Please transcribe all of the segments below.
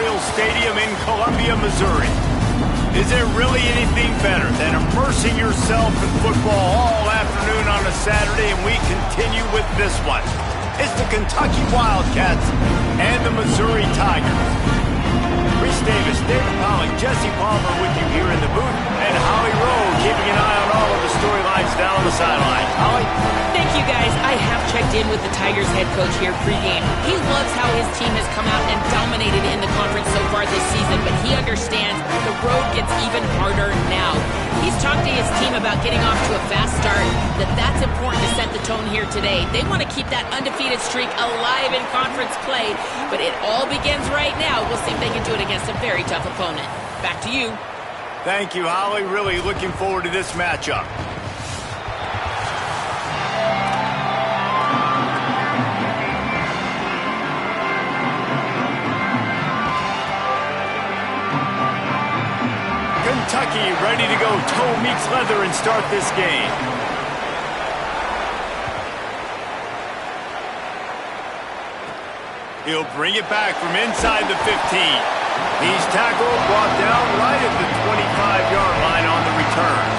Memorial Stadium in Columbia, Missouri. Is there really anything better than immersing yourself in football all afternoon on a Saturday? And we continue with this one. It's the Kentucky Wildcats and the Missouri Tigers. Reese Davis, David Pollack, Jesse Palmer with you here in the booth, and Holly Rowe keeping an eye on all of the storylines down on the sideline. Holly? Thank you, guys. I have checked in with the Tigers head coach here pregame. He loves how his team has come out and dominated in the conference so far this season, but he understands the road gets even harder now. He's talked to his team about getting off to a fast start, that's important to set the tone here today. They want to keep that undefeated streak alive in conference play, but it all begins right now. We'll see if they can do it against a very tough opponent. Back to you. Thank you, Holly. Really looking forward to this matchup. Kentucky ready to go toe meets leather and start this game. He'll bring it back from inside the 15. He's tackled, brought down right at the 25-yard line on the return.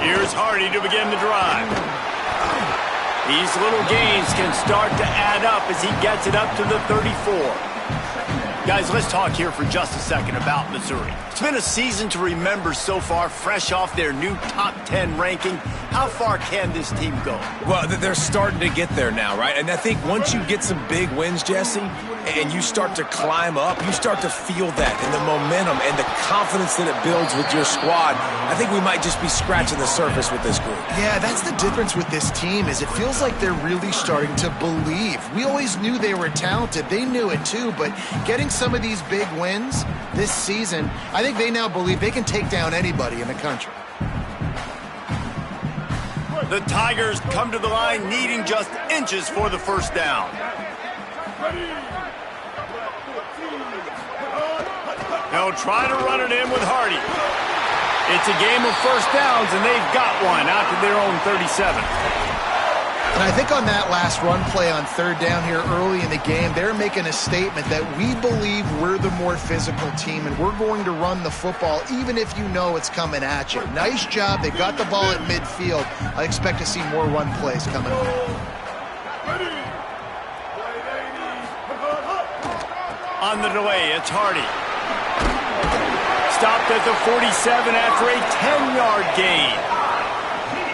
Here's Hardy to begin the drive. These little gains can start to add up as he gets it up to the 34. Guys, let's talk here for just a second about Missouri. It's been a season to remember so far, fresh off their new top 10 ranking. How far can this team go? Well, they're starting to get there now, right? And I think once you get some big wins, Jesse, and you start to climb up, you start to feel that and the momentum and the confidence that it builds with your squad. I think we might just be scratching the surface with this group. Yeah, that's the difference with this team is it feels like they're really starting to believe. We always knew they were talented. They knew it too, but getting some of these big wins this season, I think they now believe they can take down anybody in the country. The Tigers come to the line needing just inches for the first down. They'll try to run it in with Hardy. It's a game of first downs, and they've got one out to their own 37. And I think on that last run play on third down here early in the game, they're making a statement that we believe we're the more physical team, and we're going to run the football even if you know it's coming at you. Nice job. They got the ball at midfield. I expect to see more run plays coming up. On the delay, it's Hardy. Stopped at the 47 after a 10-yard gain.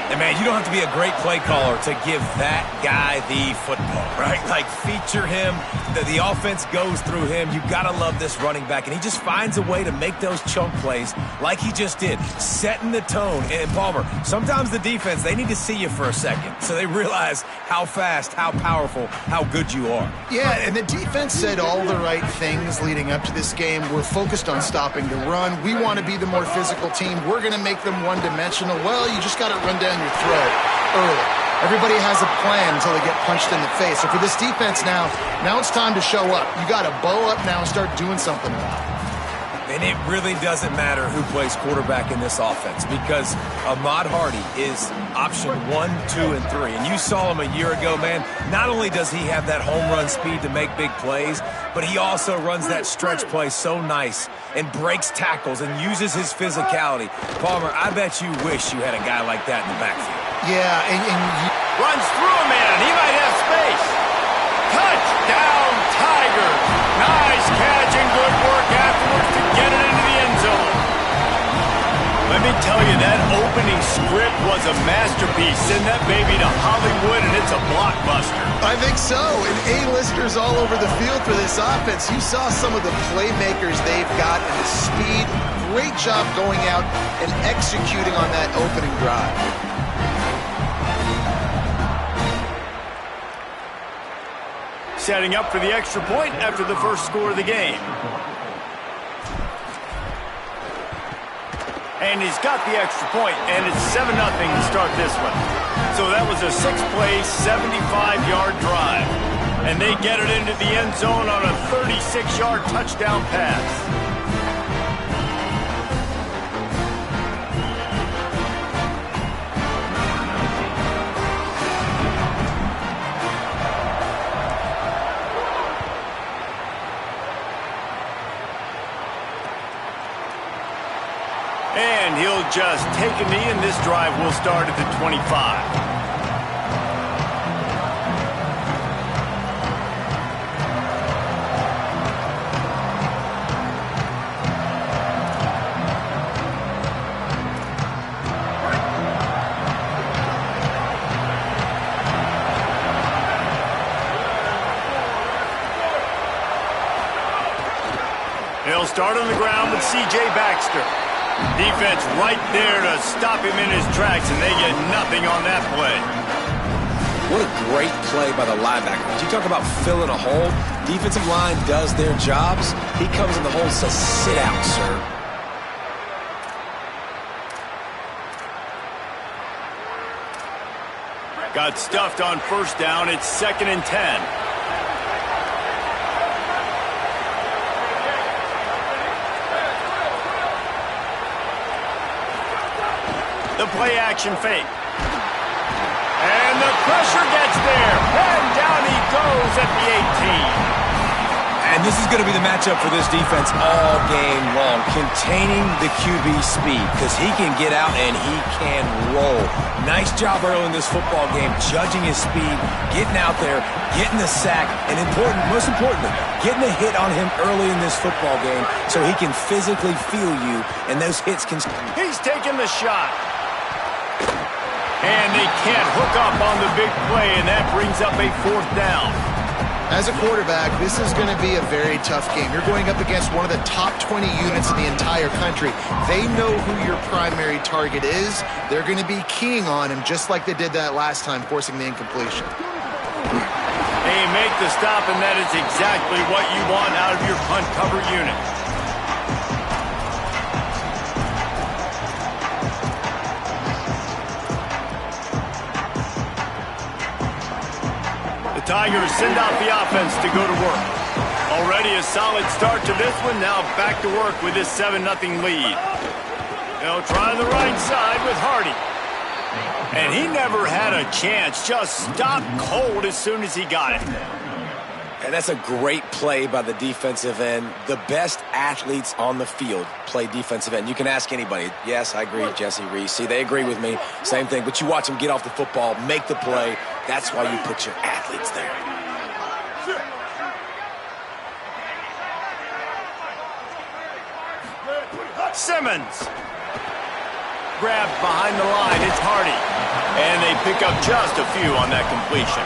And, man, you don't have to be a great play caller to give that guy the football, right? Like, feature him. The offense goes through him. You've got to love this running back. And he just finds a way to make those chunk plays like he just did, setting the tone. And, Palmer, sometimes the defense, they need to see you for a second so they realize how fast, how powerful, how good you are. Yeah, and the defense said all the right things leading up to this game. We're focused on stopping the run. We want to be the more physical team. We're going to make them one-dimensional. Well, you just got to run down your throat early. Everybody has a plan until they get punched in the face. So for this defense now it's time to show up. You got to bow up now and start doing something about it. And it really doesn't matter who plays quarterback in this offense because Ahmad Hardy is option 1, 2, and 3. And you saw him a year ago, man. Not only does he have that home run speed to make big plays, but he also runs that stretch play so nice and breaks tackles and uses his physicality. Palmer, I bet you wish you had a guy like that in the backfield. Yeah, and runs through a man. He might have space. Touchdown, Tigers. Nice catch and good work afterwards to get it into the end zone. Let me tell you, that opening script was a masterpiece. Send that baby to Hollywood, and it's a blockbuster. I think so. And A-listers all over the field for this offense. You saw some of the playmakers they've got and the speed. Great job going out and executing on that opening drive. Setting up for the extra point after the first score of the game. And he's got the extra point, and it's 7-0 to start this one. So that was a 6-play, 75-yard drive. And they get it into the end zone on a 36-yard touchdown pass. And he'll just take a knee, and this drive will start at the 25. He'll start on the ground with C.J. Baxter. Defense right there to stop him in his tracks, and they get nothing on that play. What a great play by the linebacker. You talk about filling a hole. Defensive line does their jobs. He comes in the hole and says, sit out, sir. Got stuffed on first down. It's 2nd and 10. The play action fake. And the pressure gets there. And down he goes at the 18. And this is going to be the matchup for this defense all game long. Containing the QB speed, because he can get out and he can roll. Nice job early in this football game, judging his speed, getting out there, getting the sack, and most importantly, getting a hit on him early in this football game so he can physically feel you, and those hits can... He's taking the shot. And they can't hook up on the big play, and that brings up a 4th down. As a quarterback, this is going to be a very tough game. You're going up against one of the top 20 units in the entire country. They know who your primary target is. They're going to be keying on him just like they did that last time, forcing the incompletion. They make the stop, and that is exactly what you want out of your punt cover unit. Tigers send out the offense to go to work. Already a solid start to this one. Now back to work with this 7-0 lead. They'll try the right side with Hardy. And he never had a chance. Just stopped cold as soon as he got it. And that's a great play by the defensive end. The best athletes on the field play defensive end. You can ask anybody. Yes, I agree, Jesse Reese. See, they agree with me. Same thing. But you watch them get off the football, make the play. That's why you put your athletes there. Simmons. Grabbed behind the line. It's Hardy. And they pick up just a few on that completion.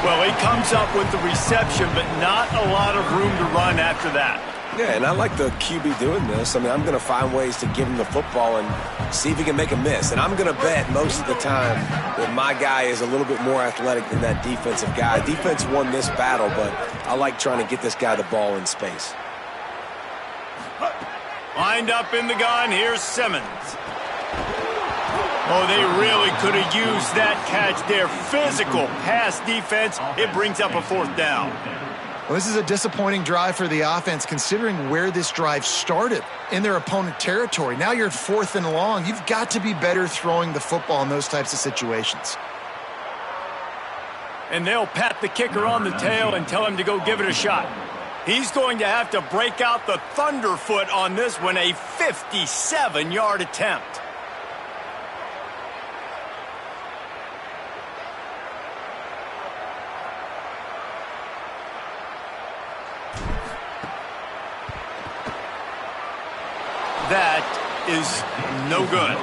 Well, he comes up with the reception, but not a lot of room to run after that. Yeah, and I like the QB doing this. I mean, I'm going to find ways to give him the football and see if he can make a miss. And I'm going to bet most of the time that my guy is a little bit more athletic than that defensive guy. Defense won this battle, but I like trying to get this guy the ball in space. Lined up in the gun, here's Simmons. Oh, they really could have used that catch there. Physical pass defense. It brings up a 4th down. Well, this is a disappointing drive for the offense, considering where this drive started in their opponent territory. Now you're at 4th and long. You've got to be better throwing the football in those types of situations. And they'll pat the kicker on the tail and tell him to go give it a shot. He's going to have to break out the thunderfoot on this one, a 57-yard attempt. That is no good.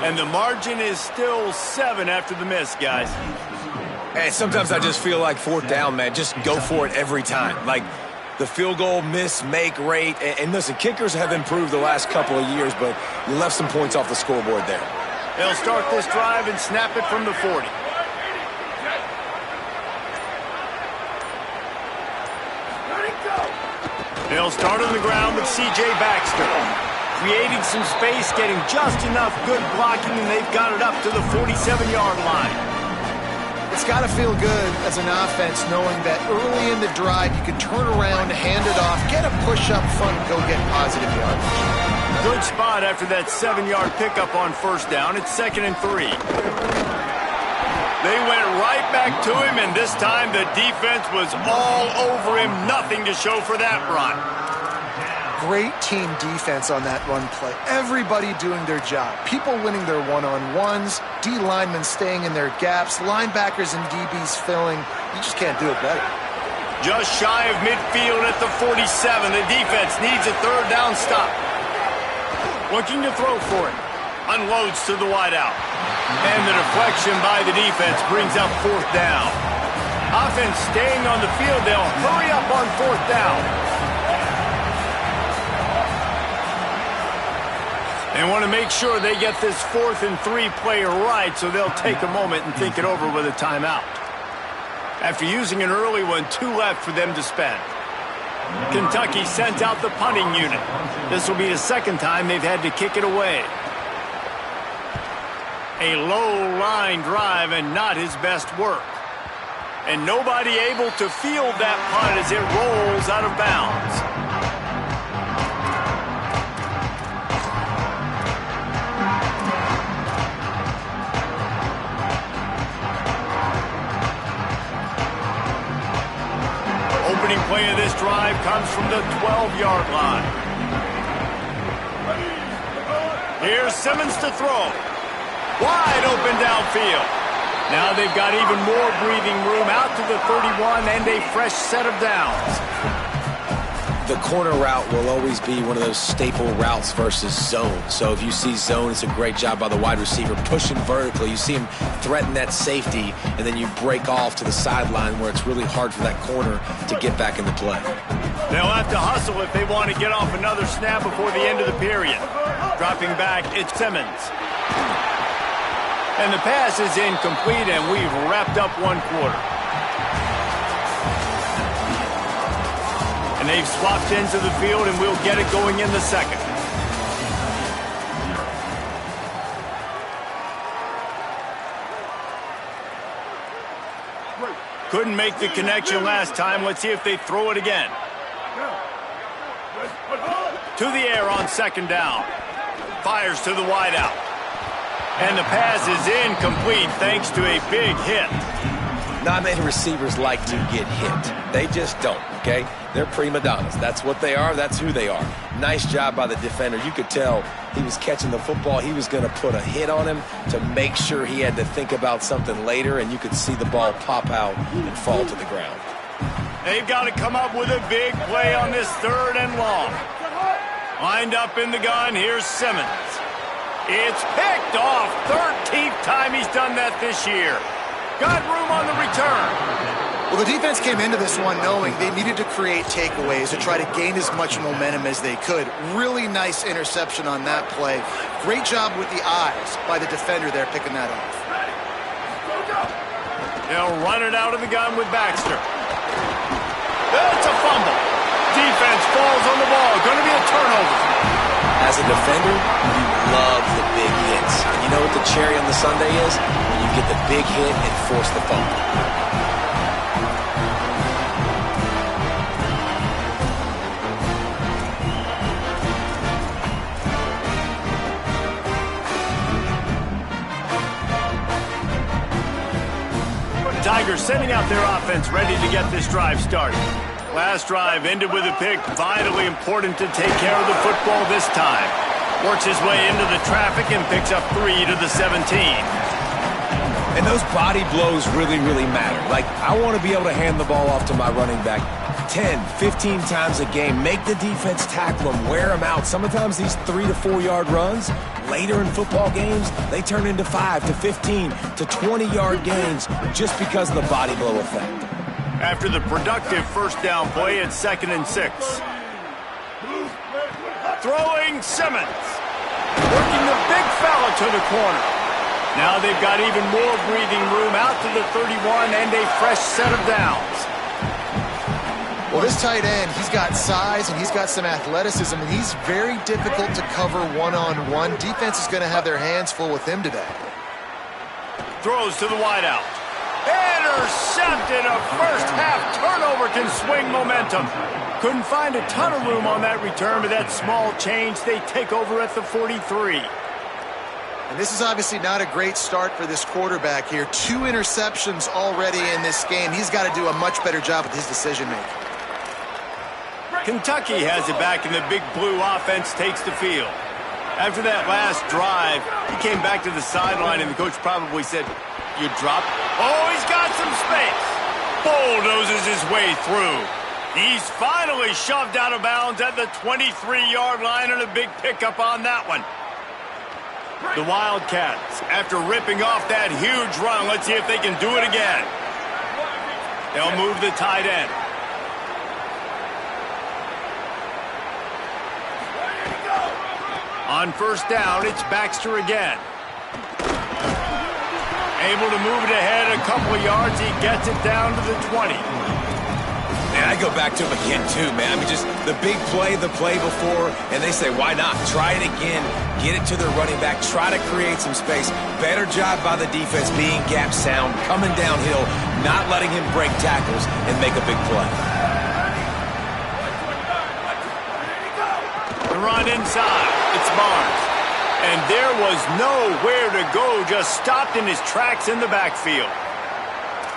And the margin is still 7 after the miss, guys. Hey, sometimes I just feel like 4th down, man. Just go for it every time. Like the field goal miss-make rate. And listen, kickers have improved the last couple of years, but you left some points off the scoreboard there. They'll start this drive and snap it from the 40. They'll start on the ground with C.J. Baxter. creating some space, getting just enough good blocking, and they've got it up to the 47-yard line. It's got to feel good as an offense knowing that early in the drive you can turn around, hand it off, get a push up front, and go get positive yardage. Good spot after that 7-yard pickup on first down. It's 2nd and 3. They went right back to him, and this time the defense was all over him. Nothing to show for that run. Great team defense on that run play. Everybody doing their job. People winning their one-on-ones, D linemen staying in their gaps, linebackers and DBs filling. You just can't do it better. Just shy of midfield at the 47. The defense needs a 3rd down stop. Looking to throw for it. Unloads to the wideout. And the deflection by the defense brings up 4th down. Offense staying on the field. They'll hurry up on 4th down. They want to make sure they get this 4th and 3 play right, so they'll take a moment and think it over with a timeout. After using an early one, 2 left for them to spend. Kentucky sent out the punting unit. This will be the 2nd time they've had to kick it away. A low line drive and not his best work. And nobody able to field that punt as it rolls out of bounds. Opening play of this drive comes from the 12-yard line. Here's Simmons to throw. Wide open downfield. Now they've got even more breathing room out to the 31 and a fresh set of downs. The corner route will always be one of those staple routes versus zone. So if you see zone, it's a great job by the wide receiver pushing vertically. You see him threaten that safety, and then you break off to the sideline where it's really hard for that corner to get back into play. They'll have to hustle if they want to get off another snap before the end of the period. Dropping back, it's Simmons. And the pass is incomplete, and we've wrapped up 1 quarter. And they've swapped into the field, and we'll get it going in the 2nd. Couldn't make the connection last time. Let's see if they throw it again. To the air on 2nd down. Fires to the wideout. And the pass is incomplete thanks to a big hit. Not many receivers like to get hit. They just don't, okay? They're prima donnas. That's what they are. That's who they are. Nice job by the defender. You could tell he was catching the football. He was going to put a hit on him to make sure he had to think about something later, and you could see the ball pop out and fall to the ground. They've got to come up with a big play on this 3rd and long. Lined up in the gun, here's Simmons. It's picked off. 13th time he's done that this year. Got room on the return. Well, the defense came into this one knowing they needed to create takeaways to try to gain as much momentum as they could. Really nice interception on that play. Great job with the eyes by the defender there picking that off. They'll run it out of the gun with Baxter. That's a fumble. Defense falls on the ball. Going to be a turnover. As a defender, you love the big hits. And you know what the cherry on the sundae is? When you get the big hit and force the fumble. Tigers sending out their offense ready to get this drive started. Last drive ended with a pick. Vitally important to take care of the football this time. Works his way into the traffic and picks up 3 to the 17. And those body blows really, really matter. Like, I want to be able to hand the ball off to my running back 10, 15 times a game. Make the defense tackle them, wear them out. Sometimes these 3 to 4 yard runs, later in football games, they turn into 5 to 15 to 20-yard gains just because of the body blow effect. After the productive first down play, it's 2nd and 6. Throwing Simmons. Working the big fella to the corner. Now they've got even more breathing room out to the 31 and a fresh set of downs. Well, this tight end, he's got size and he's got some athleticism, and he's very difficult to cover one-on-one. Defense is going to have their hands full with him today. Throws to the wideout. Intercepted. A first-half turnover can swing momentum. Couldn't find a ton of room on that return, but that small change, they take over at the 43. And this is obviously not a great start for this quarterback here. 2 interceptions already in this game. He's got to do a much better job with his decision-making. Kentucky has it back, and the Big Blue offense takes the field. After that last drive, he came back to the sideline, and the coach probably said, "You dropped." Oh, he's got some space. Bulldozes his way through. He's finally shoved out of bounds at the 23-yard line, and a big pickup on that one. The Wildcats, after ripping off that huge run, let's see if they can do it again. They'll move the tight end. On first down, it's Baxter again. Able to move it ahead a couple of yards. He gets it down to the 20. Man, I go back to him again, too, man. I mean, just the big play, the play before, and they say, why not? Try it again. Get it to their running back. Try to create some space. Better job by the defense being gap sound, coming downhill, not letting him break tackles and make a big play. The run inside. It's Barnes. And there was nowhere to go, just stopped in his tracks in the backfield.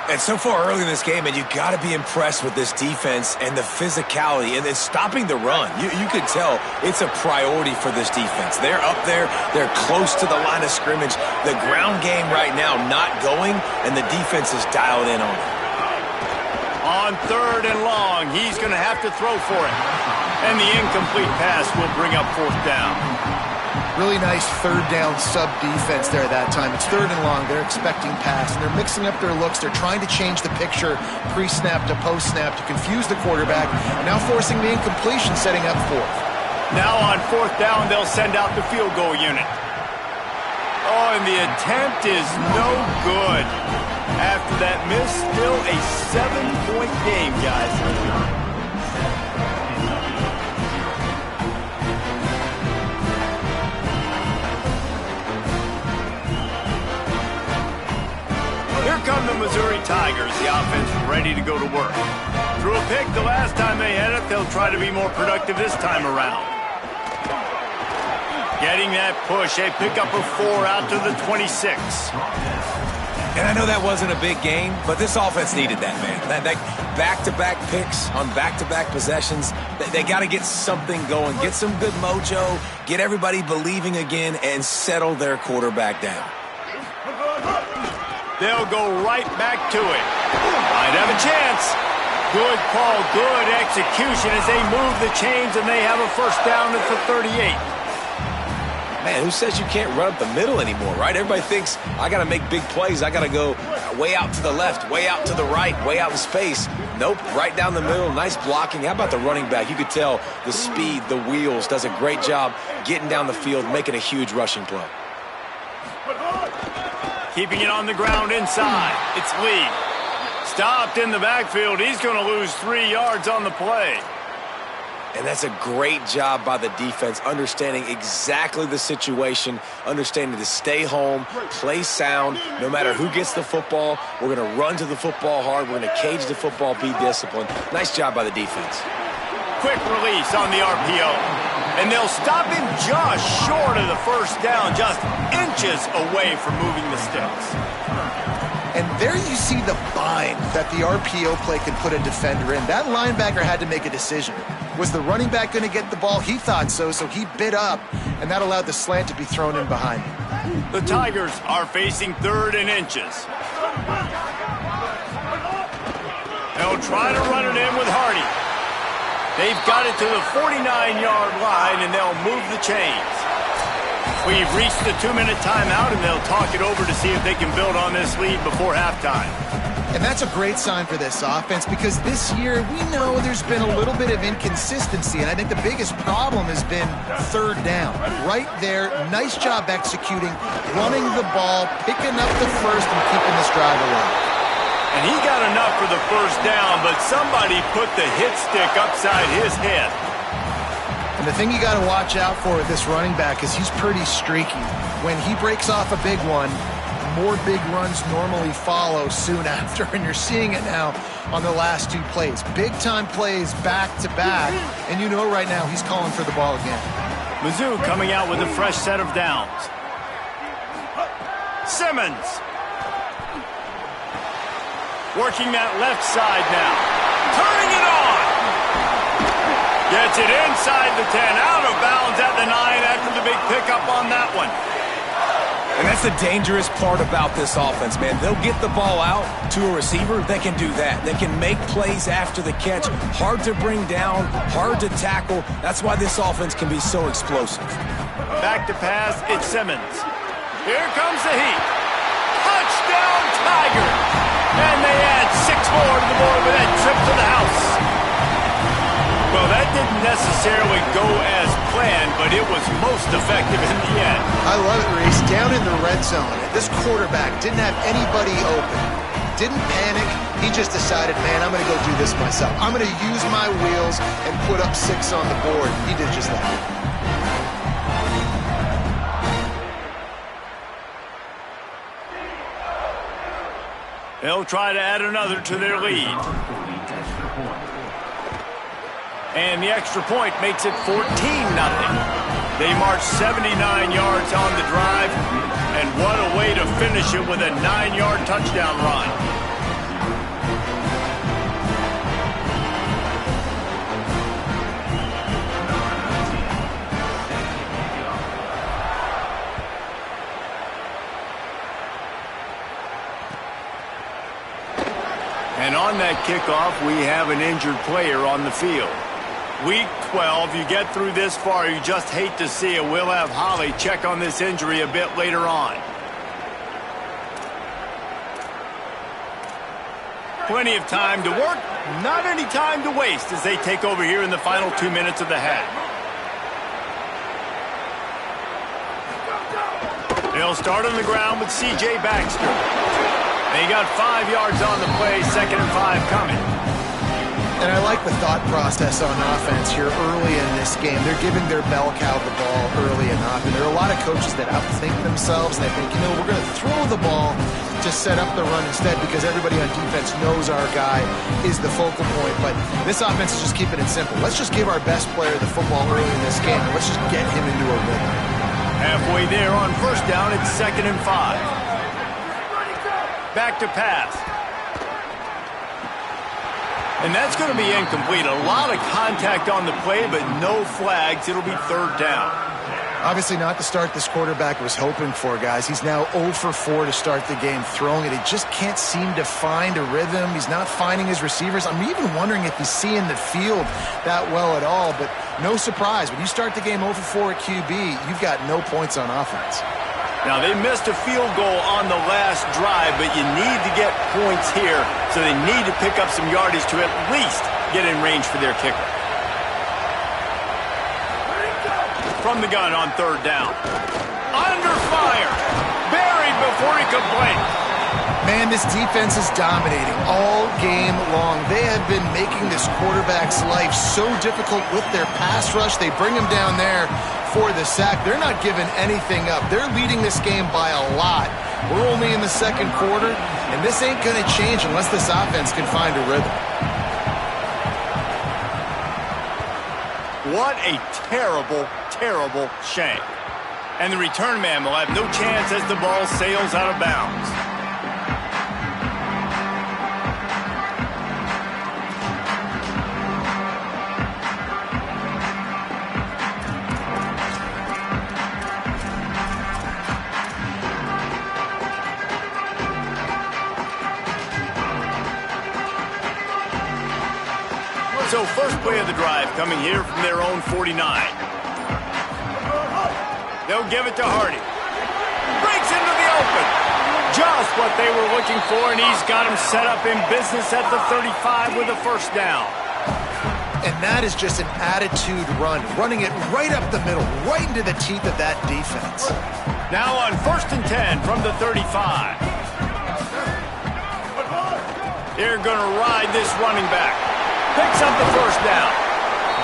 And so far early in this game, and you've got to be impressed with this defense and the physicality and then stopping the run. You could tell it's a priority for this defense. They're up there. They're close to the line of scrimmage. The ground game right now not going, and the defense is dialed in on it. On 3rd and long, he's going to have to throw for it. And the incomplete pass will bring up 4th down. Really nice 3rd down sub-defense there that time. It's 3rd and long. They're expecting pass, and they're mixing up their looks. They're trying to change the picture pre-snap to post-snap to confuse the quarterback, and now forcing the incompletion, setting up 4th. Now on 4th down, they'll send out the field goal unit. Oh, and the attempt is no good. After that miss, still a 7-point game, guys. Here come the Missouri Tigers, the offense ready to go to work. Threw a pick the last time they had it. They'll try to be more productive this time around. Getting that push, a pickup of 4 out to the 26. And I know that wasn't a big game, but this offense needed that, man. That back-to-back picks on back-to-back possessions, they got to get something going, get some good mojo, get everybody believing again, and settle their quarterback down. They'll go right back to it. Might have a chance. Good call, good execution as they move the chains, and they have a first down at the 38. Man, who says you can't run up the middle anymore, right? Everybody thinks, I got to make big plays. I got to go way out to the left, way out to the right, way out in space. Nope, right down the middle, nice blocking. How about the running back? You could tell the speed, the wheels, does a great job getting down the field, making a huge rushing play. Keeping it on the ground inside. It's Lee. Stopped in the backfield. He's going to lose 3 yards on the play. And that's a great job by the defense, understanding exactly the situation, understanding to stay home, play sound. No matter who gets the football, we're going to run to the football hard. We're going to cage the football, be disciplined. Nice job by the defense. Quick release on the RPO. And they'll stop him just short of the first down, just inches away from moving the sticks. And there you see the bind that the RPO play can put a defender in. That linebacker had to make a decision. Was the running back going to get the ball? He thought so, so he bid up, and that allowed the slant to be thrown in behind him. The Tigers are facing 3rd and inches. They'll try to run it in with Hardy. They've got it to the 49-yard line, and they'll move the chains. We've reached the 2-minute timeout, and they'll talk it over to see if they can build on this lead before halftime. And that's a great sign for this offense, because this year we know there's been a little bit of inconsistency, and I think the biggest problem has been 3rd down. Right there, nice job executing, running the ball, picking up the first, and keeping this drive alive. And he got enough for the first down, but somebody put the hit stick upside his head. And the thing you got to watch out for with this running back is he's pretty streaky. When he breaks off a big one, more big runs normally follow soon after, and you're seeing it now on the last 2 plays. Big-time plays back-to-back, and you know right now he's calling for the ball again. Mizzou coming out with a fresh set of downs. Simmons. Working that left side now. Turning it on. Gets it inside the 10. Out of bounds at the 9 after the big pickup on that one. And that's the dangerous part about this offense, man. They'll get the ball out to a receiver. They can do that. They can make plays after the catch. Hard to bring down, hard to tackle. That's why this offense can be so explosive. Back to pass, it's Simmons. Here comes the heat. Touchdown, Tigers! And they add 6 more to the board with that trip to the house. Well, that didn't necessarily go as planned, but it was most effective in the end. I love it, Reese. Down in the red zone, this quarterback didn't have anybody open. Didn't panic. He just decided, man, I'm going to go do this myself. I'm going to use my wheels and put up 6 on the board. He did just that. They'll try to add another to their lead. And the extra point makes it 14-0. They march 79 yards on the drive, and what a way to finish it with a 9-yard touchdown run. And on that kickoff, we have an injured player on the field. Week 12, you get through this far, you just hate to see it. We'll have Holly check on this injury a bit later on. Plenty of time to work, not any time to waste as they take over here in the final 2 minutes of the half. They'll start on the ground with C.J. Baxter. They got 5 yards on the play, 2nd and 5 coming. And I like the thought process on offense here early in this game. They're giving their bell cow the ball early enough. And there are a lot of coaches that outthink themselves, and they think, you know, we're going to throw the ball to set up the run instead because everybody on defense knows our guy is the focal point. But this offense is just keeping it simple. Let's just give our best player the football early in this game, and let's just get him into a rhythm. Halfway there on first down, it's 2nd and 5. Back to pass. And that's going to be incomplete. A lot of contact on the play, but no flags. It'll be 3rd down. Obviously not the start this quarterback was hoping for, guys. He's now 0 for 4 to start the game throwing it. He just can't seem to find a rhythm. He's not finding his receivers. I'm even wondering if he's seeing the field that well at all, but no surprise. When you start the game 0 for 4 at QB, you've got no points on offense. Now, they missed a field goal on the last drive, but you need to get points here, so they need to pick up some yardage to at least get in range for their kicker. From the gun on 3rd down. Under fire. Buried before he could blink. Man, this defense is dominating all game long. They have been making this quarterback's life so difficult with their pass rush. They bring him down there for the sack. They're not giving anything up. They're leading this game by a lot. We're only in the 2nd quarter, and this ain't going to change unless this offense can find a rhythm. What a terrible, terrible shank. And the return man will have no chance as the ball sails out of bounds. So first play of the drive coming here from their own 49. They'll give it to Hardy. Breaks into the open. Just what they were looking for, and he's got him set up in business at the 35 with a 1st down. And that is just an attitude run, running it right up the middle, right into the teeth of that defense. Now on 1st and 10 from the 35. They're going to ride this running back. Picks up the first down.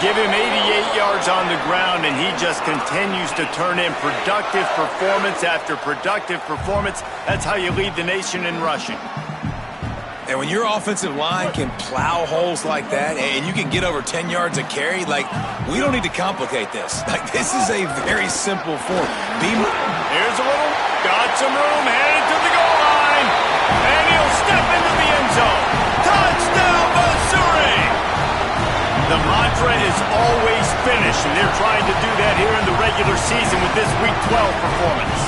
Give him 88 yards on the ground, and he just continues to turn in productive performance after productive performance. That's how you lead the nation in rushing. And when your offensive line can plow holes like that and you can get over 10 yards a carry, like, we don't need to complicate this. Like, this is a very simple form. Here's a little, got some room, headed to the goal line, and he'll step into the end zone. Touchdown, Missouri! The mantra is always finish, and they're trying to do that here in the regular season with this Week 12 performance.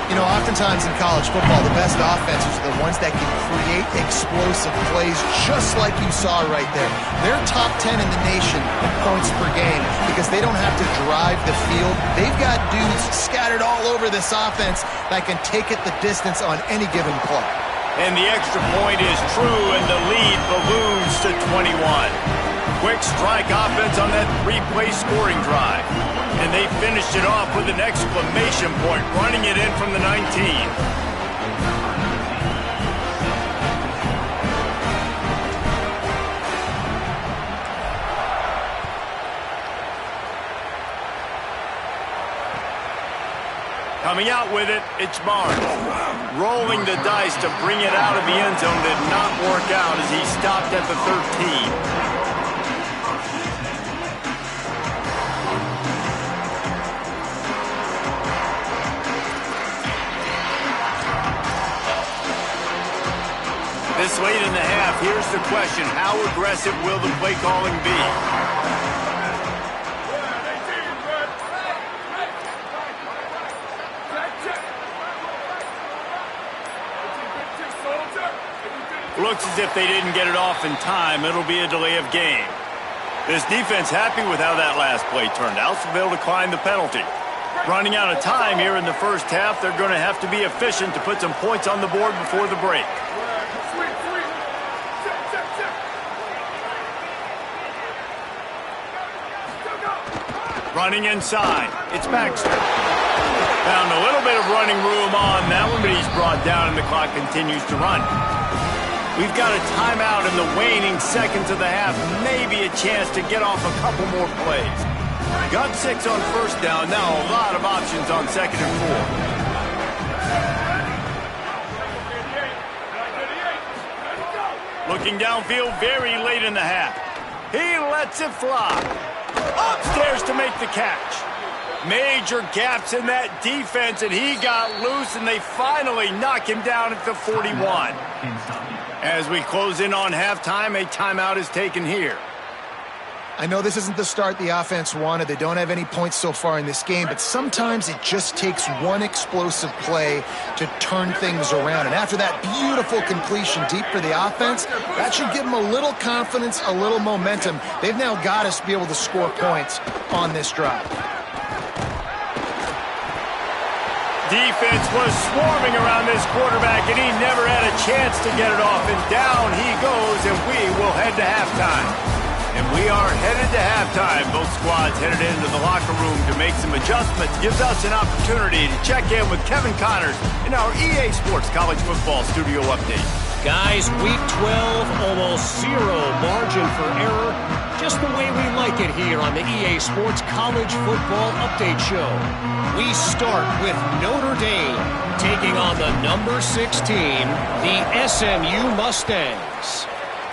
You know, oftentimes in college football, the best offenses are the ones that can create explosive plays just like you saw right there. They're top 10 in the nation in points per game because they don't have to drive the field. They've got dudes scattered all over this offense that can take it the distance on any given play. And the extra point is true, and the lead balloons to 21. Quick strike offense on that three-play scoring drive. And they finished it off with an exclamation point, running it in from the 19. Coming out with it, it's Barnes. Rolling the dice to bring it out of the end zone did not work out as he stopped at the 13. This late in the half, here's the question. How aggressive will the play calling be? Looks as if they didn't get it off in time. It'll be a delay of game. This defense happy with how that last play turned out, so they'll decline the penalty. Running out of time here in the first half, they're going to have to be efficient to put some points on the board before the break. Running inside. It's Baxter. Found a little bit of running room on that one, but he's brought down and the clock continues to run. We've got a timeout in the waning seconds of the half. Maybe a chance to get off a couple more plays. Got 6 on first down. Now a lot of options on second and 4. Looking downfield very late in the half. He lets it fly. Upstairs to make the catch. Major gaps in that defense, and he got loose, and they finally knock him down at the 41. As we close in on halftime, a timeout is taken here. I know this isn't the start the offense wanted. They don't have any points so far in this game, but sometimes it just takes one explosive play to turn things around. And after that beautiful completion deep for the offense, that should give them a little confidence, a little momentum. They've now got us to be able to score points on this drive. Defense was swarming around this quarterback, and he never had a chance to get it off. And down he goes, and we will head to halftime. And we are headed to halftime. Both squads headed into the locker room to make some adjustments. Gives us an opportunity to check in with Kevin Connors in our EA Sports College Football Studio Update. Guys, Week 12, almost zero margin for error. Just the way we like it here on the EA Sports College Football Update Show. We start with Notre Dame taking on the number 16, the SMU Mustangs.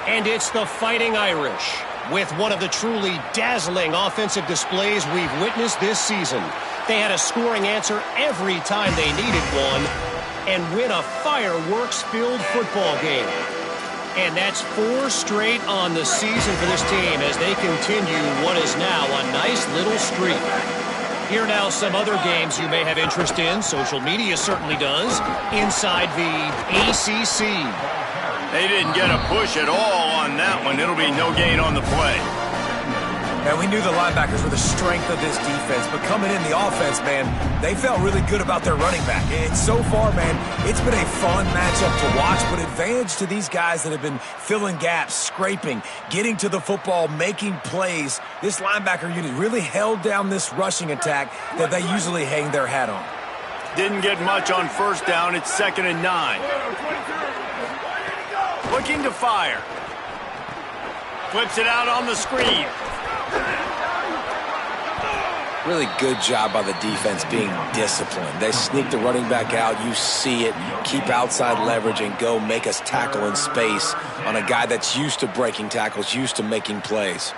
And it's the Fighting Irish, with one of the truly dazzling offensive displays we've witnessed this season. They had a scoring answer every time they needed one and win a fireworks-filled football game. And that's 4 straight on the season for this team as they continue what is now a nice little streak. Here now some other games you may have interest in. Social media certainly does. Inside the ACC. They didn't get a push at all on that one. It'll be no gain on the play. Man, we knew the linebackers were the strength of this defense, but coming in the offense, man, they felt really good about their running back. And so far, man, it's been a fun matchup to watch, but advantage to these guys that have been filling gaps, scraping, getting to the football, making plays. This linebacker unit really held down this rushing attack that they usually hang their hat on. Didn't get much on first down. It's 2nd and 9. What looking to fire. Flips it out on the screen. Really good job by the defense being disciplined. They sneak the running back out. You see it. Keep outside leverage and go make us tackle in space on a guy that's used to breaking tackles, used to making plays.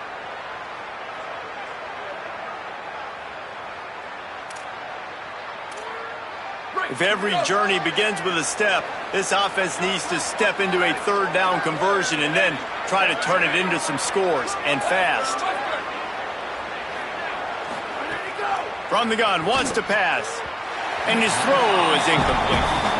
If every journey begins with a step, this offense needs to step into a third down conversion and then try to turn it into some scores, and fast. From the gun, wants to pass, and his throw is incomplete.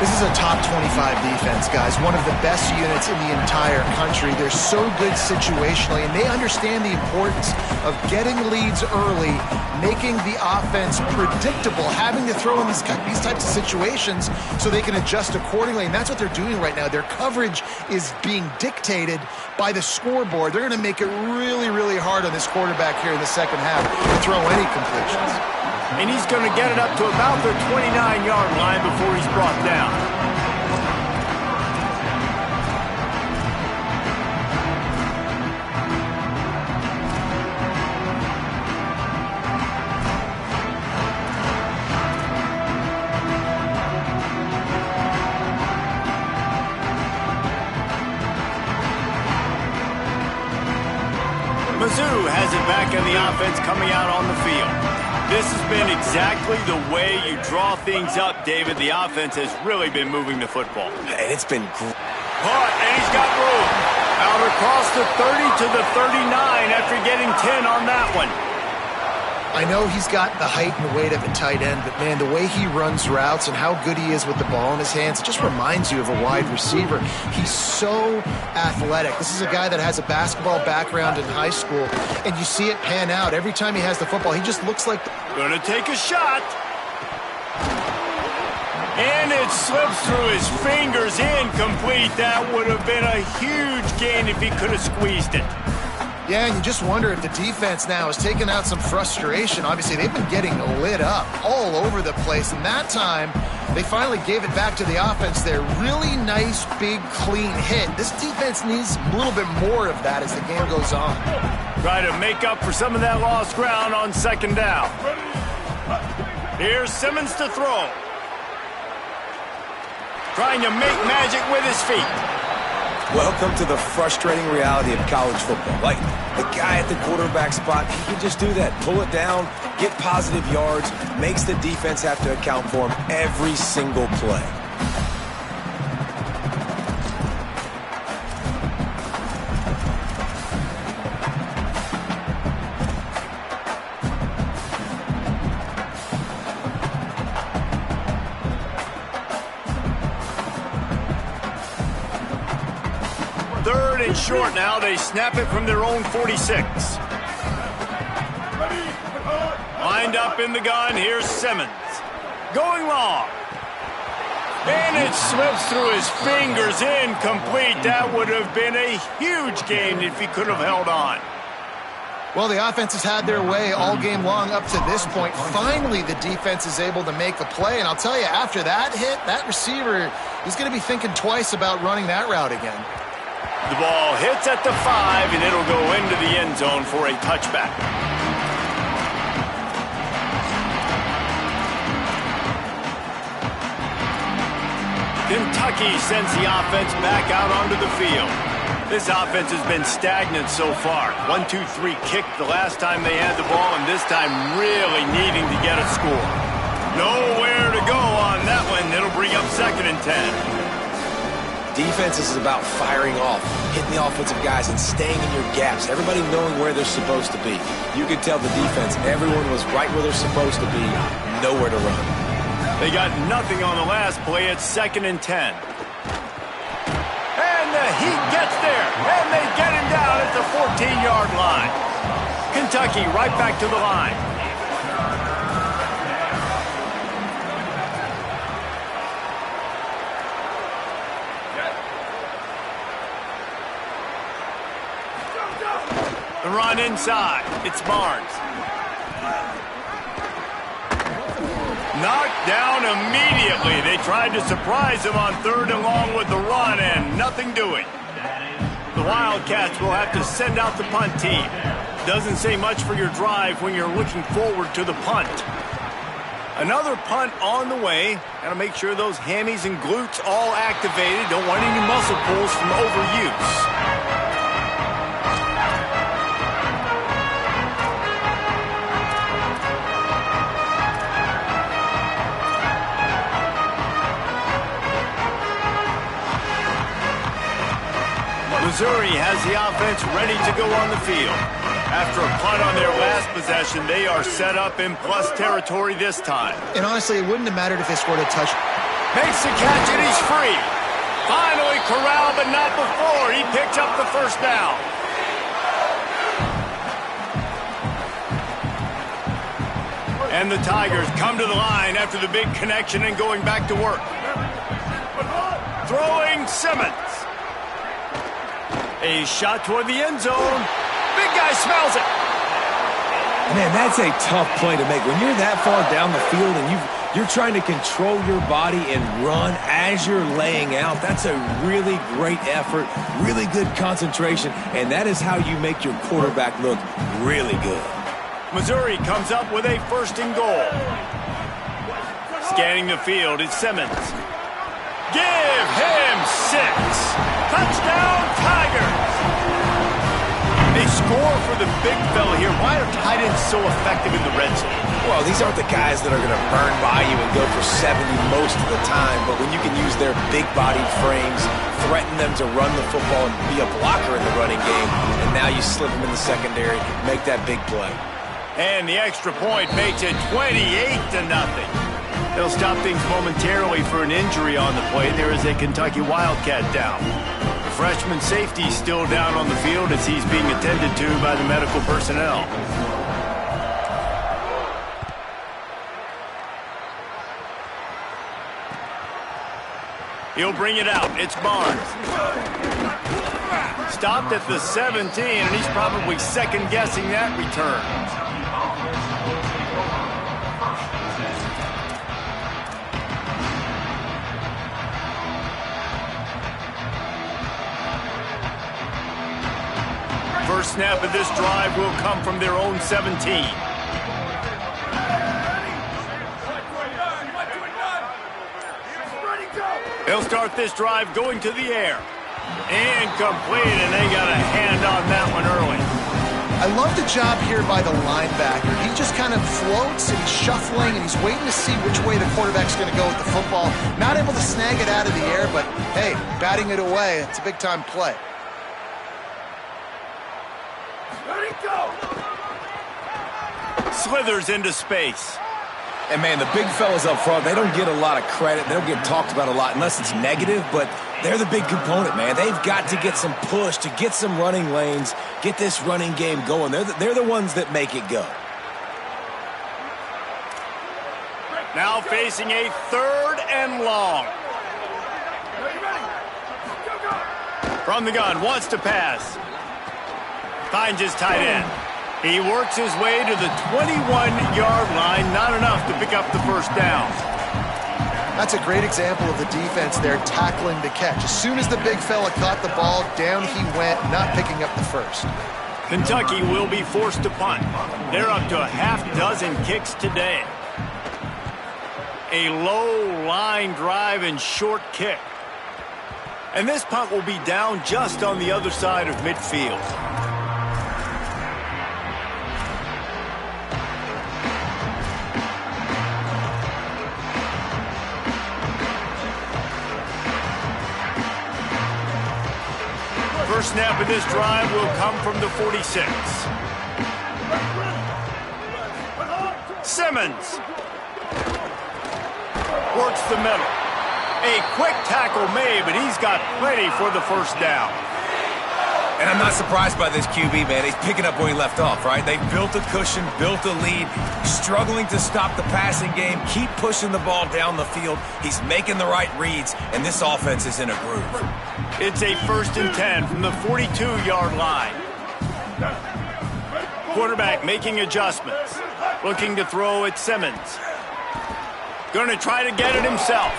This is a top 25 defense, guys. One of the best units in the entire country. They're so good situationally, and they understand the importance of getting leads early, making the offense predictable, having to throw in these types of situations so they can adjust accordingly, and that's what they're doing right now. Their coverage is being dictated by the scoreboard. They're going to make it really, really hard on this quarterback here in the second half to throw any completions. And he's going to get it up to about the 29-yard line before he's brought down. Mizzou has it back in the offense coming out on the field. This has been exactly the way you draw things up, David. The offense has really been moving the football. And it's been great. Caught, and he's got room. Out across the 30 to the 39 after getting 10 on that one. I know he's got the height and weight of a tight end, but, man, the way he runs routes and how good he is with the ball in his hands, it just reminds you of a wide receiver. He's so athletic. This is a guy that has a basketball background in high school, and you see it pan out. Every time he has the football, he just looks like... Gonna take a shot. And it slips through his fingers, incomplete. That would have been a huge gain if he could have squeezed it. Yeah, and you just wonder if the defense now has taken out some frustration. Obviously, they've been getting lit up all over the place, and that time they finally gave it back to the offense there. Really nice, big, clean hit. This defense needs a little bit more of that as the game goes on. Try to make up for some of that lost ground on second down. Here's Simmons to throw. Trying to make magic with his feet. Welcome to the frustrating reality of college football. Like, the guy at the quarterback spot, he can just do that. Pull it down, get positive yards, makes the defense have to account for him every single play. Third and short now. They snap it from their own 46. Lined up in the gun. Here's Simmons. Going long. And it slips through his fingers. Incomplete. That would have been a huge gain if he could have held on. Well, the offense has had their way all game long up to this point. Finally, the defense is able to make a play. And I'll tell you, after that hit, that receiver, he's going to be thinking twice about running that route again. The ball hits at the 5, and it'll go into the end zone for a touchback. Kentucky sends the offense back out onto the field. This offense has been stagnant so far. 1-2-3 kick the last time they had the ball, and this time really needing to get a score. Nowhere to go on that one. It'll bring up 2nd and 10. Defense is about firing off, hitting the offensive guys, and staying in your gaps. Everybody knowing where they're supposed to be. You could tell the defense, everyone was right where they're supposed to be, nowhere to run. They got nothing on the last play. It's 2nd and 10. And the Heat gets there, and they get him down at the 14-yard line. Kentucky right back to the line. The run inside. It's Barnes. Knocked down immediately. They tried to surprise him on 3rd and long with the run, and nothing nothing doing. The Wildcats will have to send out the punt team. Doesn't say much for your drive when you're looking forward to the punt. Another punt on the way. Got to make sure those hammies and glutes all activated. Don't want any muscle pulls from overuse. Missouri has the offense ready to go on the field. After a punt on their last possession, they are set up in plus territory this time. And honestly, it wouldn't have mattered if they scored a touchdown. Makes the catch and he's free. Finally corralled, but not before. He picked up the first down. And the Tigers come to the line after the big connection and going back to work. Throwing Simmons. A shot toward the end zone. Big guy smells it. Man, that's a tough play to make. When you're that far down the field and you're trying to control your body and run as you're laying out, that's a really great effort, really good concentration, and that is how you make your quarterback look really good. Missouri comes up with a 1st and goal. Scanning the field, it's Simmons. Give him 6. Touchdown, Tigers. They score for the big fella here. Why are tight ends so effective in the red zone? Well, these aren't the guys that are going to burn by you and go for 70 most of the time, but when you can use their big-bodied frames, threaten them to run the football and be a blocker in the running game, and now you slip them in the secondary, make that big play. And the extra point makes it 28-0. They'll stop things momentarily for an injury on the play. There is a Kentucky Wildcat down. The freshman safety still down on the field as he's being attended to by the medical personnel. He'll bring it out. It's Barnes. Stopped at the 17, and he's probably second-guessing that return. First snap of this drive will come from their own 17. They'll start this drive going to the air. Incomplete, and they got a hand on that one early. I love the job here by the linebacker. He just kind of floats and he's shuffling and he's waiting to see which way the quarterback's going to go with the football. Not able to snag it out of the air, but hey, batting it away, it's a big-time play. Slithers into space. And, man, the big fellas up front, they don't get a lot of credit. They don't get talked about a lot unless it's negative, but they're the big component, man. They've got to get some push, to get some running lanes, get this running game going. They're the ones that make it go. Now facing a 3rd and long. From the gun, wants to pass. Finds his tight end. He works his way to the 21-yard line. Not enough to pick up the first down. That's a great example of the defense there tackling the catch. As soon as the big fella caught the ball, down he went, not picking up the first. Kentucky will be forced to punt. They're up to a half-dozen kicks today. A low line drive and short kick. And this punt will be down just on the other side of midfield. First snap of this drive will come from the 46. Simmons works the middle. A quick tackle made, but he's got plenty for the first down. And I'm not surprised by this QB, man. He's picking up where he left off, right? They've built a cushion, built a lead, struggling to stop the passing game, keep pushing the ball down the field. He's making the right reads, and this offense is in a groove. It's a 1st and 10 from the 42-yard line. Quarterback making adjustments. Looking to throw at Simmons. Going to try to get it himself.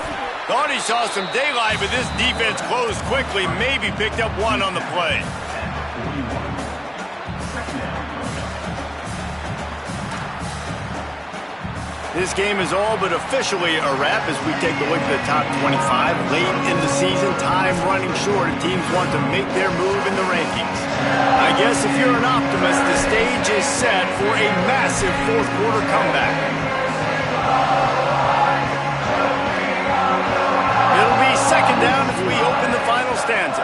Thought he saw some daylight, but this defense closed quickly, maybe picked up one on the play. This game is all but officially a wrap as we take a look at the top 25. Late in the season, time running short, and teams want to make their move in the rankings. I guess if you're an optimist, the stage is set for a massive fourth quarter comeback. It'll be second down as we open the final stanza.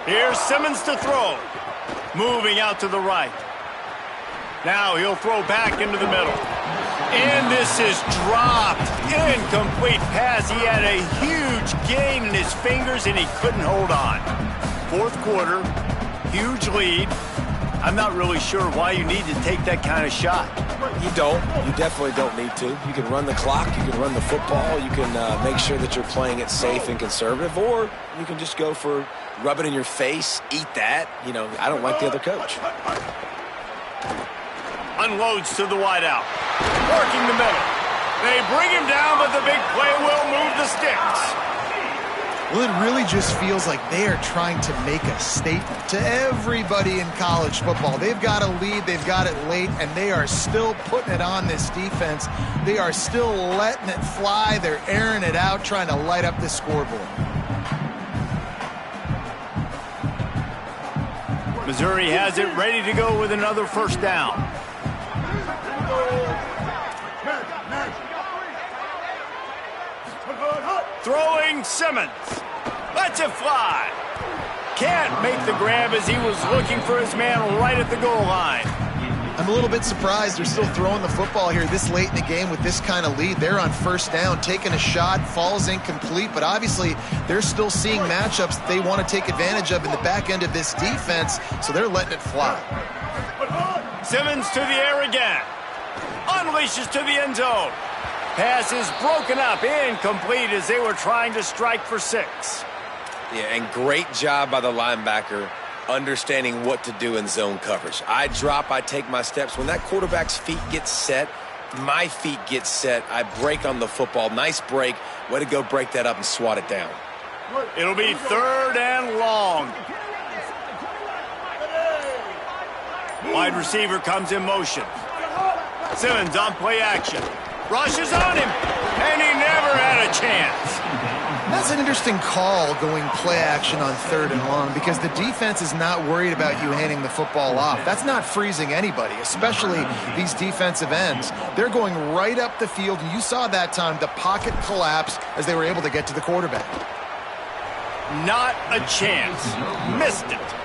Here's Simmons to throw. Moving out to the right. Now he'll throw back into the middle. And this is dropped. Incomplete pass. He had a huge gain in his fingers, and he couldn't hold on. Fourth quarter, huge lead. I'm not really sure why you need to take that kind of shot. You don't. You definitely don't need to. You can run the clock. You can run the football. You can make sure that you're playing it safe and conservative, or you can just go for rub it in your face, eat that. You know, I don't like the other coach. Unloads to the wideout. Working the middle. They bring him down, but the big play will move the sticks. Well, it really just feels like they are trying to make a statement to everybody in college football. They've got a lead, they've got it late, and they are still putting it on this defense. They are still letting it fly. They're airing it out, trying to light up the scoreboard. Missouri has it ready to go with another first down. Throwing Simmons. Lets it fly. Can't make the grab as he was looking for his man right at the goal line. I'm a little bit surprised they're still throwing the football here this late in the game with this kind of lead. They're on first down, taking a shot, falls incomplete, but obviously they're still seeing matchups that they want to take advantage of in the back end of this defense, so they're letting it fly. Simmons to the air again. Unleashes to the end zone. Pass is broken up, incomplete as they were trying to strike for 6. Yeah, and great job by the linebacker understanding what to do in zone coverage. I drop, I take my steps. When that quarterback's feet get set, my feet get set. I break on the football. Nice break. Way to go break that up and swat it down. It'll be third and long. Wide receiver comes in motion. Simmons on play action. Rushes on him, and he never had a chance. That's an interesting call going play action on third and long because the defense is not worried about you handing the football off. That's not freezing anybody, especially these defensive ends. They're going right up the field, and you saw that time the pocket collapse as they were able to get to the quarterback. Not a chance. Missed it.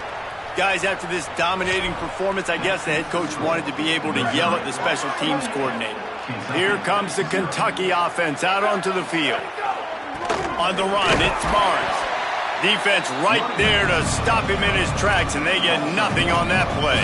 Guys, after this dominating performance, I guess the head coach wanted to be able to yell at the special teams coordinator. Here comes the Kentucky offense out onto the field. On the run, it's Barnes. Defense right there to stop him in his tracks, and they get nothing on that play.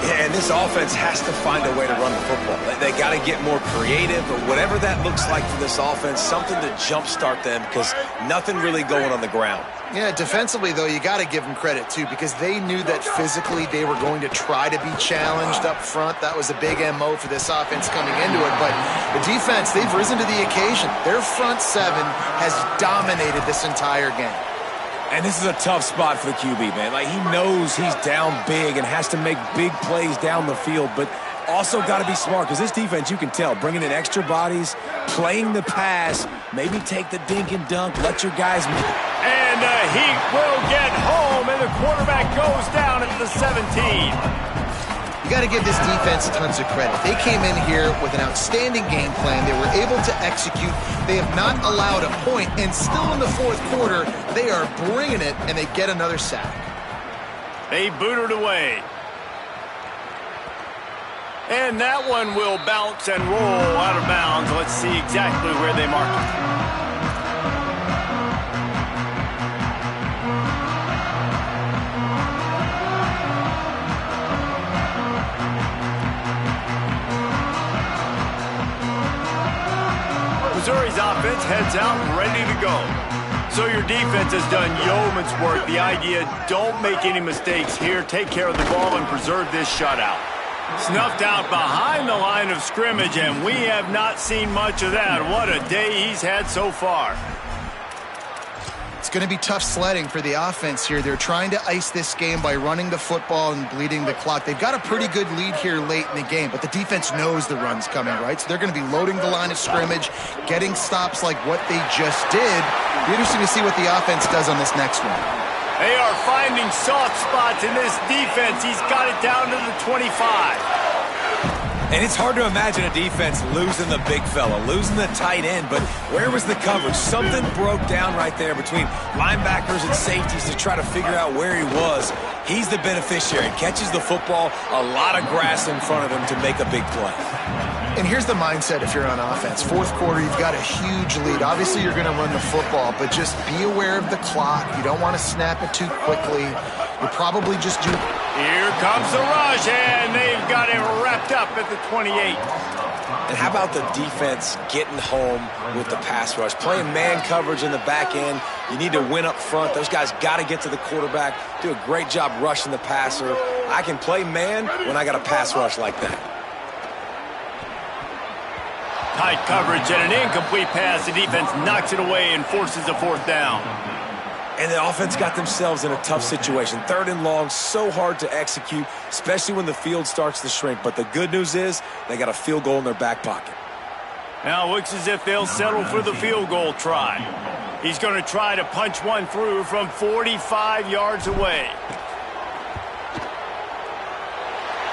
Yeah, and this offense has to find a way to run the football. They got to get more creative, or whatever that looks like for this offense, something to jumpstart them because nothing really going on the ground. Yeah, defensively, though, you got to give them credit, too, because they knew that physically they were going to try to be challenged up front. That was a big MO for this offense coming into it. But the defense, they've risen to the occasion. Their front seven has dominated this entire game. And this is a tough spot for the QB, man. Like, he knows he's down big and has to make big plays down the field, but also got to be smart because this defense, you can tell, bringing in extra bodies, playing the pass, maybe take the dink and dunk, let your guys move. And he will get home, and the quarterback goes down at the 17. You got to give this defense tons of credit. They came in here with an outstanding game plan. They were able to execute. They have not allowed a point, and still in the fourth quarter, they are bringing it, and they get another sack. They boot it away. And that one will bounce and roll out of bounds. Let's see exactly where they mark it. Missouri's offense heads out ready to go. So your defense has done yeoman's work. The idea, don't make any mistakes here. Take care of the ball and preserve this shutout. Snuffed out behind the line of scrimmage, and we have not seen much of that. What a day he's had so far. It's going to be tough sledding for the offense here. They're trying to ice this game by running the football and bleeding the clock. They've got a pretty good lead here late in the game, but the defense knows the run's coming, right? So they're going to be loading the line of scrimmage, getting stops like what they just did. Be interesting to see what the offense does on this next one. They are finding soft spots in this defense. He's got it down to the 25. And it's hard to imagine a defense losing the big fella, losing the tight end, but where was the coverage? Something broke down right there between linebackers and safeties to try to figure out where he was. He's the beneficiary. Catches the football, a lot of grass in front of him to make a big play. And here's the mindset if you're on offense. Fourth quarter, you've got a huge lead. Obviously, you're going to run the football, but just be aware of the clock. You don't want to snap it too quickly. You're probably just do. Here comes the rush, and they've got him wrapped up at the 28. And how about the defense getting home with the pass rush? Playing man coverage in the back end. You need to win up front. Those guys got to get to the quarterback. Do a great job rushing the passer. I can play man when I got a pass rush like that. Tight coverage and an incomplete pass. The defense knocks it away and forces a fourth down. And the offense got themselves in a tough situation. Third and long, so hard to execute, especially when the field starts to shrink. But the good news is they got a field goal in their back pocket. Now it looks as if they'll settle for the field goal try. He's going to try to punch one through from 45 yards away.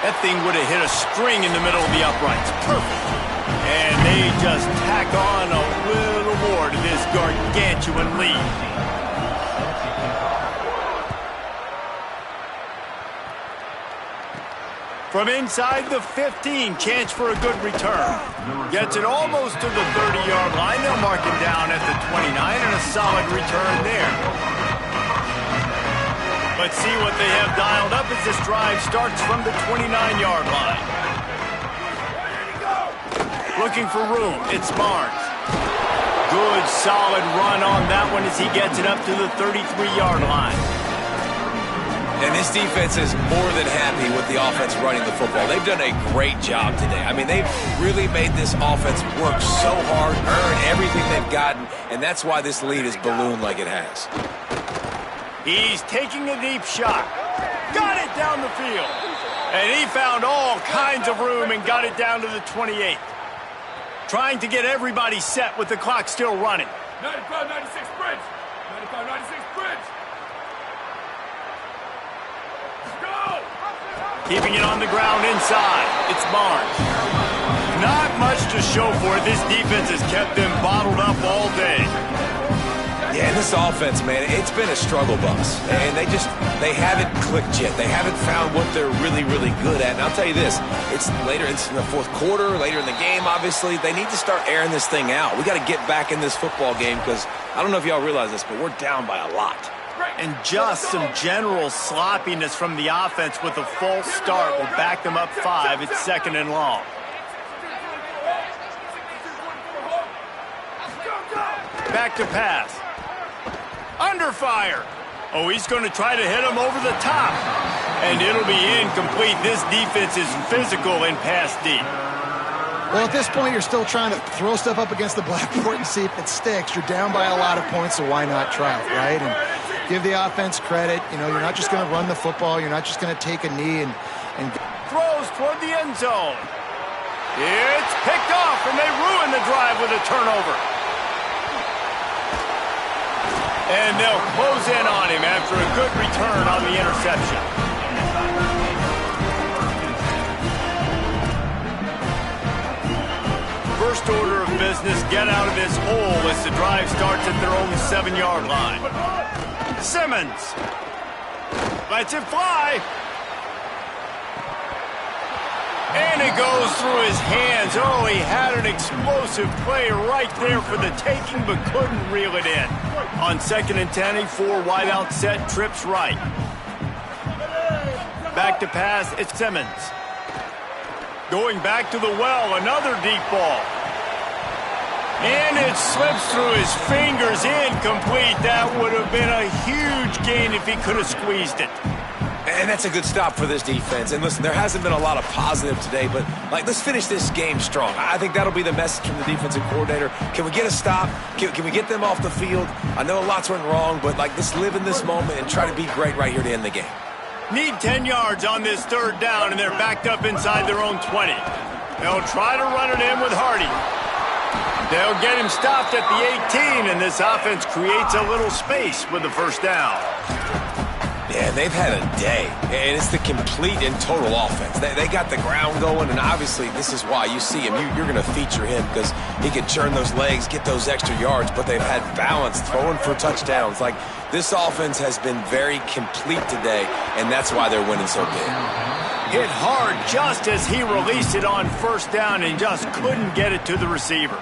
That thing would have hit a string in the middle of the uprights. Perfect. And they just tack on a little more to this gargantuan lead. From inside the 15, chance for a good return. Gets it almost to the 30-yard line. They'll mark him down at the 29, and a solid return there. Let's see what they have dialed up as this drive starts from the 29-yard line. Looking for room, it's Barnes. Good, solid run on that one as he gets it up to the 33-yard line. And this defense is more than happy with the offense running the football. They've done a great job today. I mean, they've really made this offense work so hard, earn everything they've gotten, and that's why this lead is ballooned like it has. He's taking a deep shot. Got it down the field. And he found all kinds of room and got it down to the 28. Trying to get everybody set with the clock still running. 95-96 bridge. 95-96 bridge. Keeping it on the ground inside. It's Barnes. Not much to show for it. This defense has kept them bottled up all day. Yeah, and this offense, man, it's been a struggle bus. And they haven't clicked yet. They haven't found what they're really, really good at. And I'll tell you this, it's in the fourth quarter, later in the game, obviously. They need to start airing this thing out. We got to get back in this football game because I don't know if y'all realize this, but we're down by a lot. And just some general sloppiness from the offense with a false start will back them up 5. It's second and long. Back to pass. Under fire. Oh, he's going to try to hit him over the top. And it'll be incomplete. This defense is physical and pass deep. Well, at this point, you're still trying to throw stuff up against the blackboard and see if it sticks. You're down by a lot of points, so why not try it, right? And give the offense credit. You know, you're not just going to run the football. You're not just going to take a knee and throws toward the end zone. It's picked off, and they ruin the drive with a turnover. And they'll close in on him after a good return on the interception. First order of business, get out of this hole as the drive starts at their own 7-yard line. Simmons lets it fly. And it goes through his hands. Oh, he had an explosive play right there for the taking, but couldn't reel it in. On 2nd and 10, a 4-wideout set, trips right. Back to pass, it's Simmons. Going back to the well, another deep ball. And it slips through his fingers, incomplete. That would have been a huge gain if he could have squeezed it. And that's a good stop for this defense. And listen, there hasn't been a lot of positive today, but let's finish this game strong. I think that'll be the message from the defensive coordinator. Can we get a stop? Can we get them off the field? I know lots went wrong, but let's live in this moment and try to be great right here to end the game. Need 10 yards on this third down, and they're backed up inside their own 20. They'll try to run it in with Hardy. They'll get him stopped at the 18, and this offense creates a little space with the first down. Yeah, they've had a day, and it's the complete and total offense. They got the ground going, and obviously this is why you see him. You're going to feature him because he can churn those legs, get those extra yards, but they've had balance, throwing for touchdowns. This offense has been very complete today, and that's why they're winning so big. Hit hard just as he released it on first down and just couldn't get it to the receiver.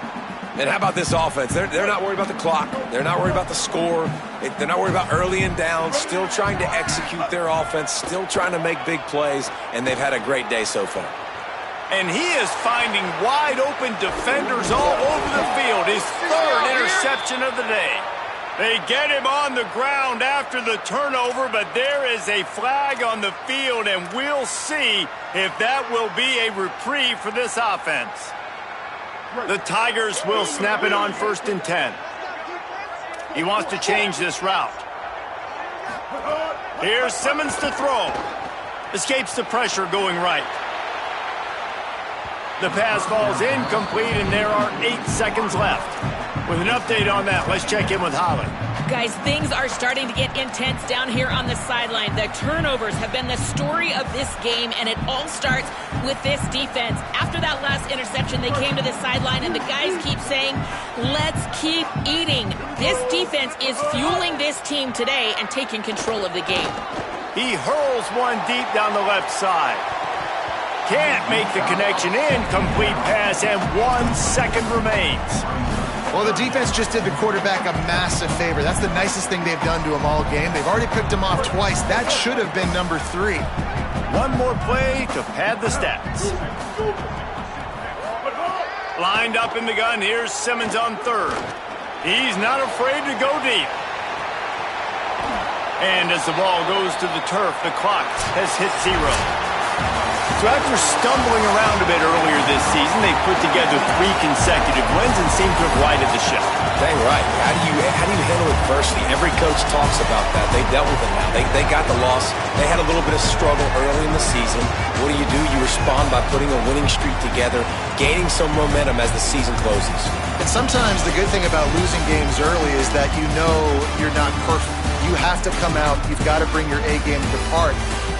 And how about this offense? They're not worried about the clock. They're not worried about the score. They're not worried about early and down. Still trying to execute their offense. Still trying to make big plays. And they've had a great day so far. And he is finding wide open defenders all over the field. His third interception of the day. They get him on the ground after the turnover, but there is a flag on the field, and we'll see if that will be a reprieve for this offense. The Tigers will snap it on 1st and 10. He wants to change this route. Here's Simmons to throw. Escapes the pressure going right. The pass falls incomplete, and there are 8 seconds left. With an update on that, let's check in with Holland. Guys, things are starting to get intense down here on the sideline. The turnovers have been the story of this game, and it all starts with this defense. After that last interception, they came to the sideline, and the guys keep saying, let's keep eating. This defense is fueling this team today and taking control of the game. He hurls one deep down the left side. Can't make the connection. Incomplete pass, and 1 second remains. Well, the defense just did the quarterback a massive favor. That's the nicest thing they've done to him all game. They've already picked him off twice. That should have been number 3. One more play to pad the stats. Lined up in the gun, here's Simmons on 3rd. He's not afraid to go deep. And as the ball goes to the turf, the clock has hit 0. So after stumbling around a bit earlier this season, they've put together 3 consecutive wins and seem to have righted the ship. Dang right. How do you handle adversity? Every coach talks about that. They've dealt with it now. They got the loss. They had a little bit of struggle early in the season. What do? You respond by putting a winning streak together, gaining some momentum as the season closes. And sometimes the good thing about losing games early is that you know you're not perfect. You have to come out. You've got to bring your A game to the park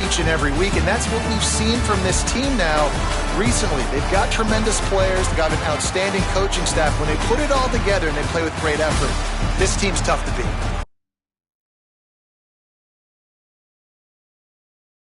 each and every week, and that's what we've seen from this team now recently. They've got tremendous players. They've got an outstanding coaching staff. When they put it all together and they play with great effort, this team's tough to beat.